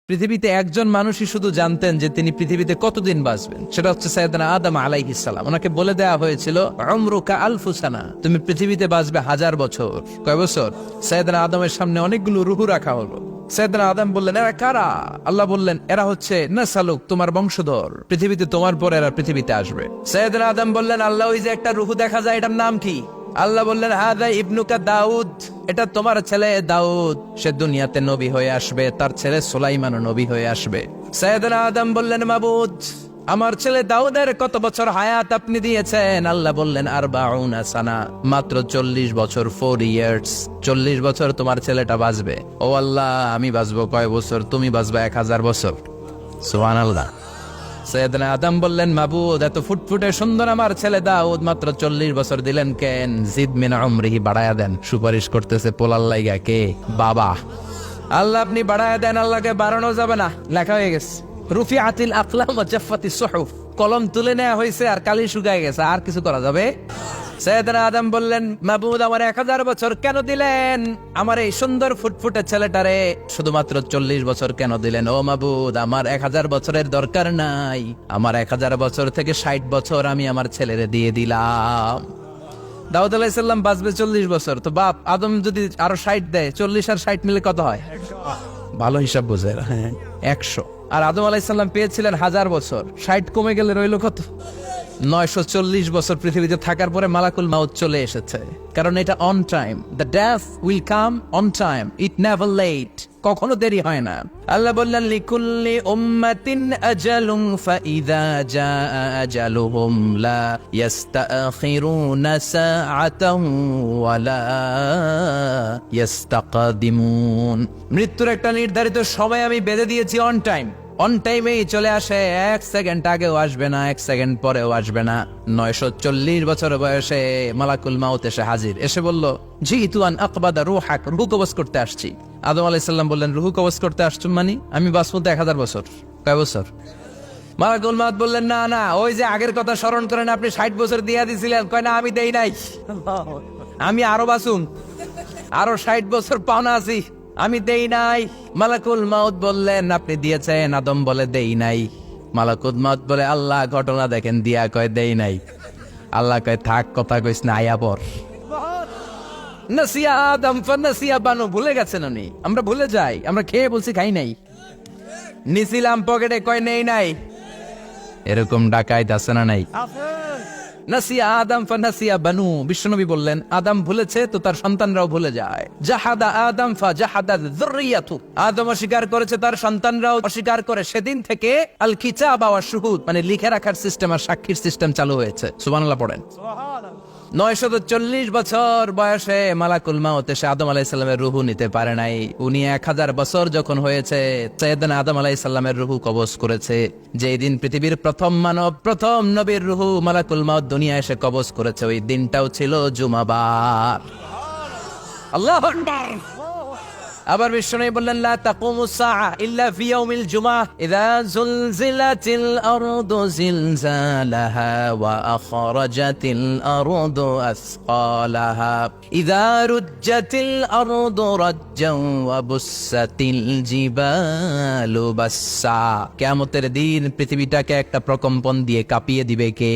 পৃথিবীতে একজন মানুষই শুধু জানতেন যে তিনি পৃথিবীতে কতদিন বাঁচবেন, সেটা হচ্ছে সাইয়েদনা আদম আলাইহিস সালাম। ওনাকে বলে দেয়া হয়েছিল উমরুকা আলফু সানা, তুমি পৃথিবীতে বাঁচবে 1000 বছর। কয় বছর? সাইয়েদনা আদমের সামনে অনেকগুলো রূহ রাখা হলো। সাইয়েদনা আদম বললেন, এরা কারা? আল্লাহ বললেন, এরা হচ্ছে নাসালুক, তোমার বংশধর, পৃথিবীতে তোমার পর এরা পৃথিবীতে আসবে। সাইয়েদনা আদম বললেন, আল্লাহ ওই যে একটা রূহ দেখা যায়, এটার নাম কি? আল্লাহ বললেন, হাদা ইবনুকা দাউদ, এটা তোমার ছেলে দাউদ, সে দুনিয়াতে নবী হয়ে আসবে, তার ছেলে সুলাইমানও নবী হয়ে আসবে। সাইয়েদনা আদম বললেন, মাবুদ, আমার ছেলে দাউদের কত বছর হায়াত আপনি দিয়েছেন? আল্লাহ বললেন, 40 সানা, মাত্র 40 বছর, 4 ইয়ার্স। 40 বছর তোমার ছেলেটা বাঁচবে। ও আল্লাহ, আমি বাঁচবো কয় বছর? তুমি বাঁচবে 1000 বছর। সুবহানাল্লাহ। সাইয়েদনা আদম বললেন, মাবুদ, এত ফুটফুটে সুন্দর আমার ছেলে দাউদ, মাত্র 40 বছর দিলেন কেন? জিদ মিন উমরিহি, বাড়ায়া দেন। সুপারিশ করতেছে পোলার লাইগা কে? বাবা। আল্লাহ আপনি বাড়ায়া দেন। আল্লাহকে বাড়ানো যাবে না, লেখা হয়ে গেছে। রুফিআতিল আকলাম ওয়া জাফফাতিস সুহুফ, কলম তুলে নেওয়া হয়েছে আর কালি শুকায় গেছে, আর কিছু করা যাবে? সাইয়েদনা আদম বললেন, মাবুদ, আমার 1000 বছর কেন দিলেন? আমার এই সুন্দর ফুটফুটে ছেলেটারে শুধুমাত্র 40 বছর কেন দিলেন? ও মাবুদ, আমার 1000 বছরের দরকার নাই, আমার 1000 বছর থেকে 60 বছর আমি আমার ছেলেরে দিয়ে দিলাম। দাউদ আলাইহিস সালাম বাঁচবে 40 বছর, তো বাপ আদম যদি আরো 60 দেয়, 40 আর 60 মিলে কত হয়? ভালো হিসাব বোঝে, হ্যাঁ, 100। আর আদম আলাইহিস সালাম পেয়েছিলেন 1000 বছর, 60 কমে গেলে রইল কত? 940 বছর পৃথিবীতে থাকার পরে মালাকুল মাউত চলে এসেছে, কারণ এটা on time. The death will come on time, it never late, কখনো দেরি হয় না। আল্লাহ বললেন, লিকুল্লি উম্মাতিন আজালুন ফাইযা জাআ আজালুহুম লা ইস্তাখিরুনা সাআতান ওয়া লা ইস্তাকদিমুন। মৃত্যুর একটা নির্ধারিত সময় আমি বেঁধে দিয়েছি, অন টাইম। অন টাইমেই চলে আসে, 1 সেকেন্ড আগেও আসবে না, 1 সেকেন্ড পরেও আসবে না। 940 বছর বয়সে মালাকুল মাউত এসে হাজির, এসে বলল, জিতু আন আকবাদা রূহাক, রূহ কবজ করতে আসছি। আদম আলাইহিস সালাম বললেন, রূহ কবজ করতে আসছো মানে? আমি বাঁচবো তো 1000 বছর। কয় বছর? মালাকুল মাউত বললেন, না না, ওই যে আগের কথা স্মরণ করেন, আপনি 60 বছর দিয়া দিছিলেন। কয় না, আমি দেই নাই, আমি আরো বাঁচুম, আরো 60 বছর পাওনা আছি, আমি দেই নাই। মালাকুল মাউত বললেন, আপনি দিয়েছেন? আদম বলে, দেই নাই। মালাকুল মাউত বলে, আল্লাহ ঘটনা দেখেন, দিয়া কয় দেই নাই। আল্লাহ কয়, থাক, কথা কইস না, আয়া পর। নাসিয়া আদম ফানাসিয়া বানু, ভুলে গেছেন উনি। আমরা ভুলে যাই, আমরা খেয়ে বলছি খাই নাই, নিছিলাম পকেটে, কয় নেই নাই। এরকম ডাকাইত আছে না নাই? নাসিয়া আদম ফানাসিয়া বানু, বিশ্বনবী বললেন, আদম ভুলেছে তো তার সন্তানরাও ভুলে যায়। জাহাদা আদম ফাজাহাদাত যুররিয়াতু, আদম অস্বীকার করেছে, তার সন্তানরাও অস্বীকার করে। সেদিন থেকে আল কিতাব ওয়া শুহুদ, মানে লিখে রাখার সিস্টেম আর সাক্ষীর সিস্টেম চালু হয়েছে। সুবহানাল্লাহ পড়েন। 940 বছর বয়সে মালাকুল মাউত এসে আদম আলাইহিস সালামের রূহ নিতে পারে নাই। উনি 1000 বছর যখন হয়েছে, সাইয়েদনা আদম আলাইহিস সালামের রূহ কবজ করেছে। যেই দিন পৃথিবীর প্রথম মানব, প্রথম নবীর রূহ মালাকুল মাউত দুনিয়া এসে কবজ করেছে, ওই দিনটাও ছিল জুমাবার। আল্লাহু আকবার। আবার বিশ্বনবী বললেন, লা তাকুমুস সাআ ইল্লা ফি ইয়াউমিল জুমআহ, ইযা যুলজিলাতিল আরদু জিলজালাহা ওয়া আখরাজাতিল আরদু আসকালাহা, ইযা রুজ্জাতিল আরদু রাজ্জান ওয়া বুসাতিল জিবালু বাসসা। কিয়ামতের দিন পৃথিবীটাকে একটা প্রকম্পন দিয়ে কাঁপিয়ে দিবে কে?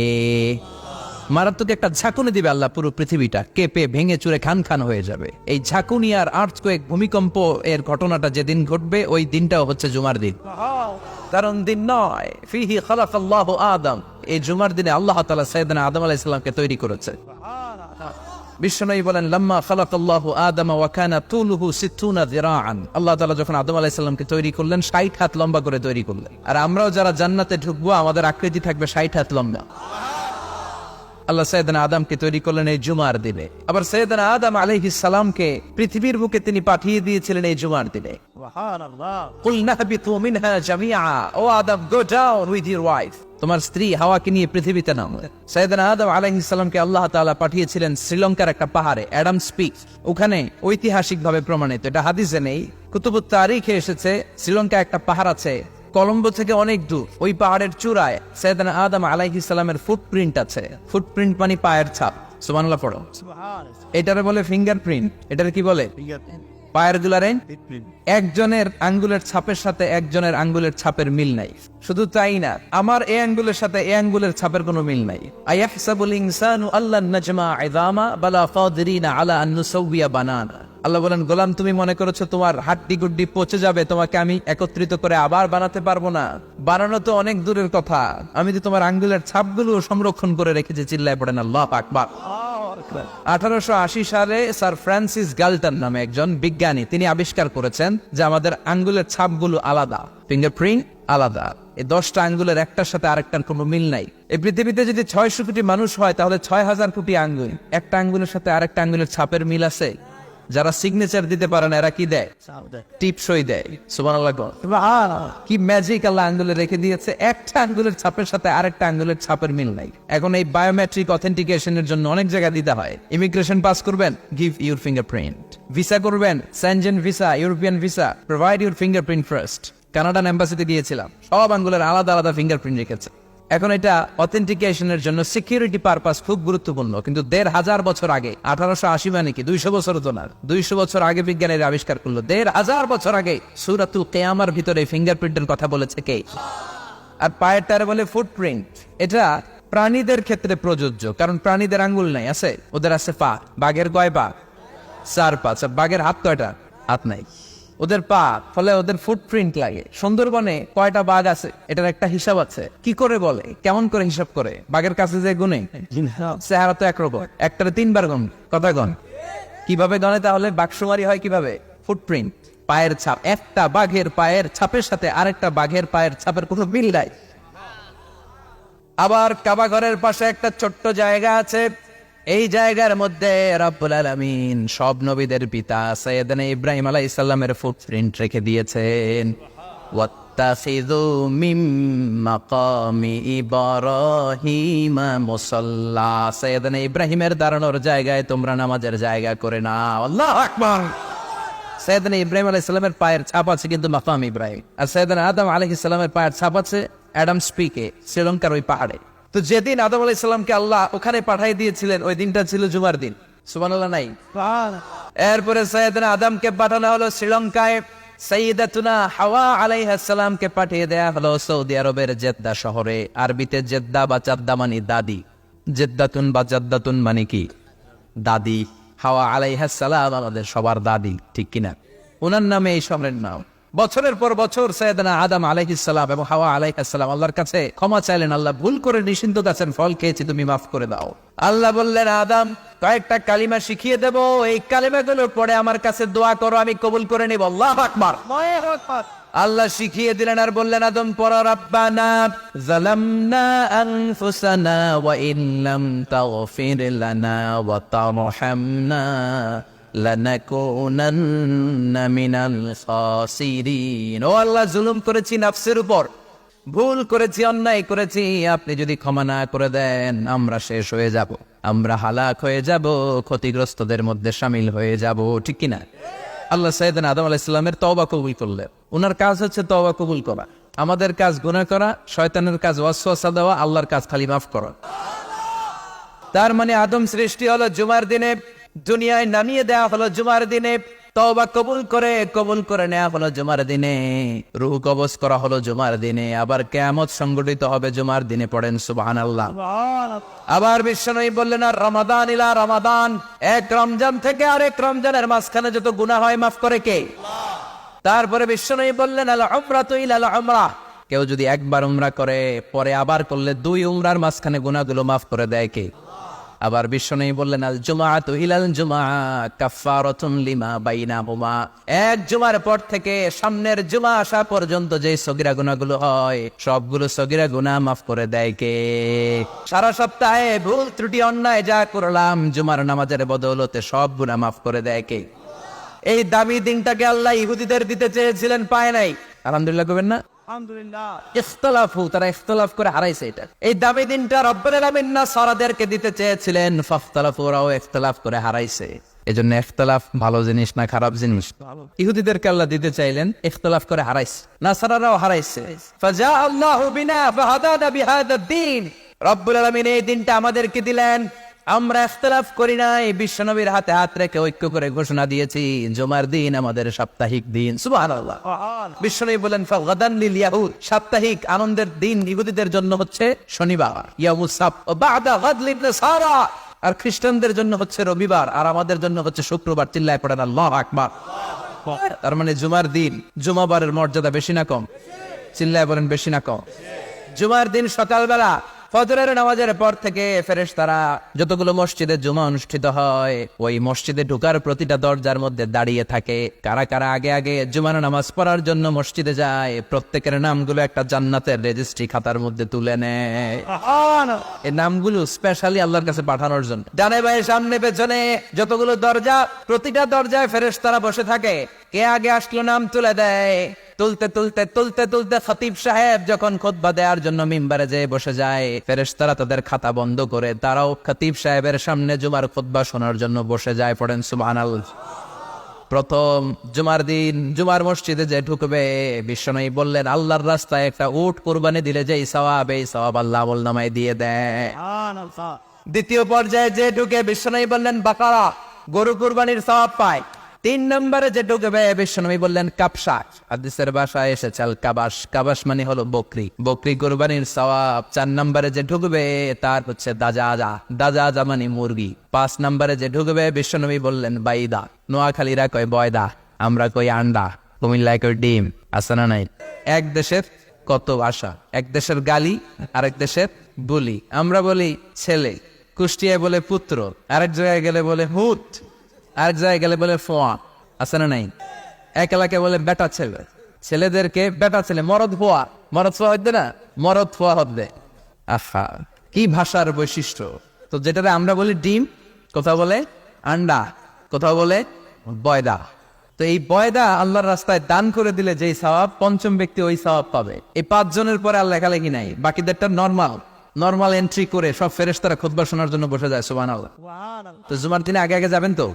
মারাত্মক একটা ঝাঁকুনি দিবে আল্লাহ, পুরো পৃথিবীটা কেঁপে ভেঙে চুরে খান খান হয়ে যাবে। এই ঝাঁকুনি আর আর্থকোয়েক, ভূমিকম্প এর ঘটনাটা যেদিন ঘটবে, ওই দিনটাও হচ্ছে জুমার দিন। কারণ দিন নয়, ফিহি খালাকাল্লাহু আদম, এই জুমার দিনে আল্লাহ তাআলা সাইয়েদনা আদম আলাইহিস সালামকে তৈরি করেছে। বিশ্বনবী বলেন, লাম্মা খালাকাল্লাহু আদম ওয়া কানা তুলুহু 60 যিরাআন, আল্লাহ তাআলা যখন আদম আলাইহিস সালামকে তৈরি করলেন, 60 হাত লম্বা করে তৈরি করলেন। আর আমরাও যারা জান্নাতে ঢুকবো, আমাদের আকৃতি থাকবে 60 হাত লম্বা। আল্লাহ সাইয়েদনা আদমকে তৈরি করলেন এই জুমার দিনে। আবার সাইয়েদনা আদম আলাইহিস সালামকে পৃথিবীর বুকে তিনি পাঠিয়ে দিয়েছিলেন এই জুমার দিনে। সুবহানাল্লাহ। কুলনা হাবিতু মিনহা জামিআ, ও আদম, go down with your wife, তোমার স্ত্রী হাওয়াকে নিয়ে পৃথিবীতে নামো। সাইয়েদনা আদম আলাইহিস সালামকে আল্লাহ তাআলা পাঠিয়েছিলেন শ্রীলঙ্কার একটা পাহাড়ে, অ্যাডামস পিক। ওখানে ঐতিহাসিকভাবে প্রমাণিত, এটা হাদিসে নেই, কুতুবুত তারিখে এসেছে। শ্রীলঙ্কা একটা পাহাড় আছে, কলম্বো থেকে অনেক দূর। ওই পাহাড়ের চূড়ায় সাইয়েদনা আদম আলাইহিস সালামের ফুটপ্রিন্ট আছে। ফুটপ্রিন্ট মানে পায়ের ছাপ। সুবহানাল্লাহ পড়ো। এটারে বলে ফিঙ্গারপ্রিন্ট। এটারে কি বলে? পায়ের গুলারে একজনের আঙ্গুলের ছাপের সাথে একজনের আঙ্গুলের ছাপের মিল নাই। শুধু তাই না, আমার এই আঙ্গুলের সাথে এই আঙ্গুলের ছাপের কোনো মিল নাই। আয়াহসাবুল ইনসানু আল্লান নাজমা ইযামা বালা কাদিরিনা আলা আন নুসাউইয়া বানানা। আল্লাহ বলেন, গোলাম তুমি মনে করেছো তোমার হাড্ডি গুড্ডি পচে যাবে, তোমাকে আমি একত্রিত করে আবার বানাতে পারবো না? বানানো তো অনেক দূরের কথা, আমি তো তোমার আঙ্গুলের ছাপগুলো সংরক্ষণ করে রেখেছি। চিল্লায় পড়েন আল্লাহু আকবার। 1880 সালে স্যার ফ্রান্সিস গাল্টন নামে একজন বিজ্ঞানী, তিনি আবিষ্কার করেছেন যে আমাদের আঙ্গুলের ছাপগুলো আলাদা, ফিঙ্গারপ্রিন্ট আলাদা। এই 10টা আঙ্গুলের একটার সাথে আরেকটার কোনো মিল নাই। এই পৃথিবীতে যদি 600 কোটি মানুষ হয় তাহলে 6000 কোটি আঙ্গুল, একটা আঙ্গুলের সাথে আরেকটা আঙ্গুলের ছাপের মিল আছে? যারা সিগনেচার দিতে পারে না এরা কি দেয়? টিপসই দেয়। সুবহানাল্লাহ। কি ম্যাজিক আল্লাহ আঙ্গুলে রেখে দিয়েছে, একটা আঙ্গুলের ছাপের সাথে আরেকটা আঙ্গুলের ছাপের মিল নাই। এখন এই বায়োমেট্রিক অথেন্টিকেশনের জন্য অনেক জায়গায় দিতে হয়। ইমিগ্রেশন পাস করবেন, গিভ ইউর ফিঙ্গারপ্রিন্ট। ভিসা করবেন, Schengen visa, European visa, provide your fingerprint first. Canadian এম্বাসিতে দিয়েছিলাম, সব আঙ্গুলের আলাদা আলাদা ফিঙ্গারপ্রিন্ট রেখেছে। এখন এটা অথেন্টিকেশনের জন্য সিকিউরিটি পারপাস খুব গুরুত্বপূর্ণ। কিন্তু 1500 বছর আগে, 1880 মানে কি 200 বছর তো না, 200 বছর আগে বিজ্ঞানীরা আবিষ্কার করলো। 1500 বছর আগে সূরাতুল কিয়ামার ভিতরে ফিঙ্গারপ্রিন্টের কথা বলেছে কে? আর পায়ের টারে বলে ফুটপ্রিন্ট। এটা প্রাণীদের ক্ষেত্রে প্রযোজ্য, কারণ প্রাণীদের আঙ্গুল নাই, আছে? ওদের আছে পা। বাঘের কয় পা? 4 পা। বাঘের হাত কয়টা? হাত নাই, ওদের পা, ফলে ওদের ফুটপ্রিন্ট লাগে। সুন্দরবনে কয়টা বাঘ আছে এটার একটা হিসাব আছে। কি করে বলে, কেমন করে হিসাব করে? বাঘের কাছে যে গুনে, চেহারা তো একরকম, একটারে 3 বার গুণ। কথা গণ কিভাবে গণে তাহলে? বাঘসুমারি হয় কিভাবে? ফুটপ্রিন্ট, পায়ের ছাপ। একটা বাঘের পায়ের ছাপের সাথে আরেকটা বাঘের পায়ের ছাপের কোনো মিল নাই। আবার কাবা ঘরের পাশে একটা ছোট্ট জায়গা আছে, এই জায়গার মধ্যে রব্বুল আলামিন সব নবীদের পিতা সাইয়েদনা ইব্রাহিম আলাইহিস সালামের ফুটপ্রিন্ট রেখে দিয়েছেন। ওয়াত্তাখিযু মিম মাকামি ইব্রাহিম মুসাল্লা। সাইয়েদনা ইব্রাহিমের দাঁড়ানোর জায়গায় তোমরা নামাজের জায়গা করে নাও। আল্লাহু আকবার। সাইয়েদনা ইব্রাহিম আলাইহিস সালামের পায়ের ছাপ আছে কিন্তু মাকাম ইব্রাহিম। আর সাইয়েদনা আদম আলাইহিস সালামের পায়ের ছাপ আছে অ্যাডামস পিকে, শ্রীলঙ্কার ওই পাহাড়ে। তো যেদিন আদম আলাইহিস সালামকে আল্লাহ ওখানে পাঠিয়ে দিয়েছিলেন, ওই দিনটা ছিল জুমার দিন। সুবহানাল্লাহ নাই? এরপরে সাইয়েদনা আদমকে পাঠানো হলো শ্রীলঙ্কায়, সাইয়্যিদাতুনা হাওয়া আলাইহিস সালামকে পাঠিয়ে দেয়া হলো সৌদি আরবের জেদ্দা শহরে। আরবিতে জেদ্দা বা জাদ্দা মানে দাদি। জেদ্দাতুন বা জাদ্দাতুন মানে কি? দাদি। হাওয়া আলাইহিস সালাম আমাদের সবার দাদি, ঠিক কিনা? ওনার নামে এই শহরের নাম। বছরের পর বছর সাইয়েদনা আদম আলাইহিস সালাম এবং হাওয়া আলাইহিস সালাম আল্লাহর কাছে ক্ষমা চাইলেন, আল্লাহ ভুল করে নিষিদ্ধ গাছের ফল খেয়েছি, তুমি মাফ করে দাও। আল্লাহ বললেন, আদম কয়েকটা কালিমা শিখিয়ে দেব, এই কালিমাগুলোর পরে আমার কাছে দোয়া করো, আমি কবুল করে নিব। আল্লাহু আকবার। আল্লাহ শিখিয়ে দিলেন আর বললেন, আদম পড়ো, রাব্বানা যালামনা আনফুসানা ওয়া ইল্লাম তাগফির লানা ওয়া তারহামনা লানাকুনান্না মিনাল খাসিরিন। ও আল্লাহ, জুলুম করেছি নাফসের উপর, ভুল করেছি, অন্যায় করেছি, আপনি যদি ক্ষমা না করে দেন আমরা শেষ হয়ে যাব, আমরা হালাক হয়ে যাব, ক্ষতিগ্রস্তদের মধ্যে শামিল হয়ে যাব, ঠিক কিনা? আল্লাহ সাইয়েদনা আদম আলাইহিস সালামের তওবা কবুল করলেন। ওনার কাজ হচ্ছে তওবা কবুল করা। আমাদের কাজ গুনাহ করা, শয়তানের কাজ ওয়াসওয়াসা দেওয়া, আল্লাহর কাজ খালি মাফ করা। তার মানে আদম সৃষ্টি হলো জুমার দিনে, দুনিয়ায় নামিয়ে দেওয়া হলো জুমার দিনে, তওবা কবুল করে নেওয়া হলো জুমার দিনে, রূহ কবজ করা হলো জুমার দিনে, আবার কিয়ামত সংগঠিত হবে জুমার দিনে। পড়েন সুবহানাল্লাহ। আবার বিশ্বনবী বললেন, আর রমাদান ইলা রমাদান, এক রমজান থেকে আরেক রমজানের মাঝখানে যত গুনাহ হয় মাফ করে কে? তারপরে বিশ্বনবী বললেন, আল উমরাতু ইলা আল উমরাহ, কেউ যদি একবার উমরা করে পরে আবার করলে 2 উমরার মাঝখানে গুনাহগুলো মাফ করে দেয় কে? আবার বিশ্বনবী বললেন, আল জুমআতু ইলাল জুমআ কাফফারাতুন লিমা বাইনাহুমা, এক জুমার পর থেকে সামনের জুমা আসা পর্যন্ত যে সগীরা গুনাহগুলো হয় সবগুলো সগীরা গুনাহ মাফ করে দেয় কে? সারা সপ্তাহে ভুল ত্রুটি অন্যায় যা করলাম জুমার নামাজের বদৌলতে সব গুনাহ মাফ করে দেয় কে? এই দামি দিনটাকে আল্লাহ ইহুদিদের দিতে চেয়েছিলেন, পায় নাই। আলহামদুলিল্লাহ কইবেন না? তারা ইখতিলাফ করে হারাইছে এটা। এই দামি দিনটা রব্বুল আলামিন নাসারাদেরকে দিতে চেয়েছিলেন, ফাখতালাফু, ওরাও ইখতিলাফ করে হারাইছে। এজন্য ইখতিলাফ ভালো জিনিস না খারাপ জিনিস? ইহুদিদেরকে আল্লাহ দিতে চাইলেন, ইখতিলাফ করে হারাইছে, নাসারারাও হারাইছে। ফাজা আল্লাহু বিনা ফাহাদানা বিহাদা দ্বীন, রব্বুল আলামিন এই দিনটা আমাদেরকে দিলেন, আমরা ইখতিলাফ করি নাই, বিশ্বনবীর হাতে হাত রেখে ঐক্য করে ঘোষণা দিয়েছি জুমার দিন আমাদের সাপ্তাহিক দিন। সুবহানাল্লাহ। বিশ্বনবী বলেন ফাগাদান লিল ইয়াহুদ, সাপ্তাহিক আনন্দের দিন ইহুদিদের জন্য হচ্ছে শনিবার, ইয়াউমুস সাbt, ওয়া বা'দা গাদ লিন নাসারা, আর খ্রিস্টানদের জন্য হচ্ছে রবিবার, আর আমাদের জন্য হচ্ছে শুক্রবার। চিল্লায় পড়েন আল্লাহু আকবার। তার মানে জুমার দিন, জুমাবারের মর্যাদা বেশি না কম? চিল্লায় বলেন বেশি না কম? জুমার দিন সকালবেলা ফজরের নামাজের পর থেকে ফেরেশতারা যতগুলো মসজিদে জুমা অনুষ্ঠিত হয় ওই মসজিদে ঢোকার প্রতিটা দরজার মধ্যে দাঁড়িয়ে থাকে। কারা কারা আগে আগে জুমার নামাজ পড়ার জন্য মসজিদে যায়, প্রত্যেকের নামগুলো একটা জান্নাতের রেজিস্ট্রি খাতার মধ্যে তুলে নেয়। এই নামগুলো স্পেশালি আল্লাহর কাছে পাঠানোর জন্য। ডানে বায়ে সামনে পেছনে যতগুলো দরজা, প্রতিটা দরজায় ফেরেশতারা বসে থাকে। কে আগে আসলো নাম তুলে দেয়। তুলতে তুলতে তুলতে তুলতে খতিব সাহেব যখন খুতবা দেওয়ার জন্য মিম্বারে যেয়ে বসে যায়, ফেরেশতারা তাদের খাতা বন্ধ করে তারাও খতিব সাহেবের সামনে জুমার খুতবা শোনার জন্য বসে যায়। পড়েন সুবহানাল্লাহ। প্রথম জুমার দিন জুমার মসজিদে যে ঢুকবে, বিশ্বনবী বললেন আল্লাহর রাস্তায় একটা উট কুরবানি দিলে যেই সওয়াব, এই সওয়াব আল্লাহ আমলনামায় দিয়ে দেয়। দ্বিতীয় পর্যায়ে যে ঢুকে, বিশ্বনবী বললেন বাকারা, গরু কুরবানির সওয়াব পায়। 3 নম্বরে যে ঢুকবে, বিশ্বনবী বললেন কাবশা, হাদিসের ভাষায় এসেছে আল কাবাস, কাবাস মানে হলো বকরি, বকরি কুরবানির সওয়াব। 4 নম্বরে যে ঢুকবে তার হচ্ছে দাজাজা, দাজাজা মানে মুরগি। 5 নম্বরে যে ঢুকবে, বিশ্বনবী বললেন বাইদা, নোয়াখালীরা কয় বয়দা, আমরা কই আন্ডা, কুমিল্লায় কই ডিম। আছে না নাই? এক দেশের কত ভাষা, এক দেশের গালি আরেক দেশের বলি। আমরা বলি ছেলে, কুষ্টিয়ায় বলে পুত্র, আরেক জায়গায় গেলে বলে হুত, আরেক জায়গায় গেলে বলে ফোয়া। আছে না নাই? এক এলাকায় বলে বেটা ছেলে, ছেলেদেরকে বেটা ছেলে, মরদ ফোয়া, মরদ ফোয়া হইতে না, মরদ ফোয়া হবে। আহা, কি ভাষার বৈশিষ্ট্য। তো যেটাতে আমরা বলি ডিম, কোথাও বলে আন্ডা, কোথাও বলে বয়দা। তো এই বয়দা আল্লাহর রাস্তায় দান করে দিলে যেই সওয়াব, পঞ্চম ব্যক্তি ওই সওয়াব পাবে। এই 5 জনের পরে আর লেখালেখি নাই, বাকিদেরটা নরমাল এন্ট্রি করে সব ফেরেশতারা খুতবা শোনার জন্য বসে যায়। সুবহানাল্লাহ। তো জুমার দিনে আগে আগে যাবেন তো?